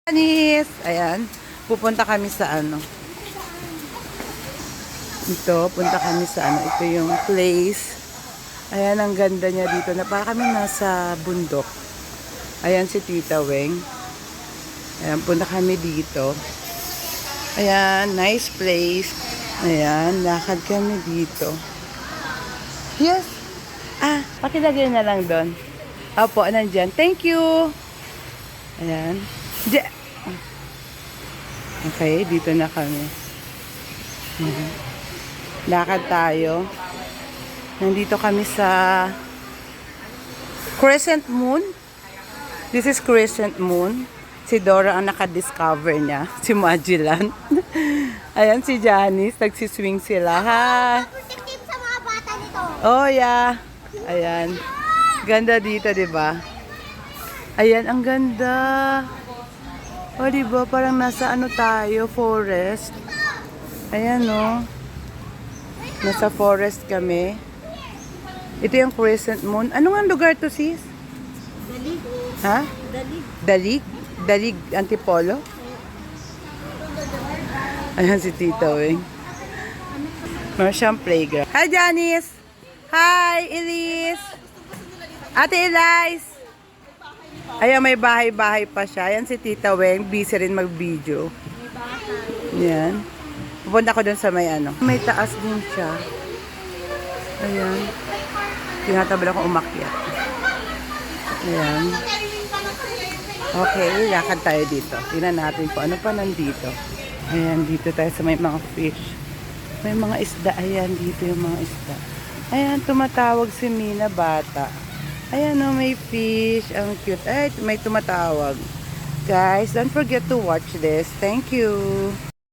Anis! Ayan. Pupunta kami sa ano. Punta kami sa ano. Ito yung place. Ayan, ang ganda niya dito. Na para kami nasa bundok. Ayan si Tita Weng. Ayan, punta kami dito. Ayan, nice place. Ayan, lakad kami dito. Yes! Pakilagay na lang doon. Opo, nandyan. Thank you! Ayan. Okay, dito na kami. Lakad tayo. Nandito kami sa Crescent Moon. This is Crescent Moon. Si Dora ang nakadiscover niya. Si Magellan. Ayan si Janice. Nagsiswing sila. Ha? Protective sa mga bata nito. Oh, yeah. Ayan. Ganda dito, di ba? Ayan, ang ganda. O, diba? Parang nasa ano tayo, forest. Ayan, no. Nasa forest kami. Ito yung Crescent Moon. Ano nga lugar to, sis? Dalig. Ha? Dalig. Dalig? Dalig Antipolo? Ayan si Tita Weng. Meron siyang playground. Hi, Janice! Hi, Elise! Ate Elise! Ayan, may bahay-bahay pa siya. Ayan si Tita Weng. Busy rin mag-video. Ayan. Pupunta ko dun sa may ano. May taas din siya. Ayan. Tinatabla ko umakyat. Ayan. Okay, lakad tayo dito. Tingnan natin kung ano pa nandito. Ayan, dito tayo sa may mga fish. May mga isda. Ayan, dito yung mga isda. Ayan, tumatawag si Mina, bata. Ayan, oh, may fish. Ang cute. Ay, may tumatawag. Guys, don't forget to watch this. Thank you.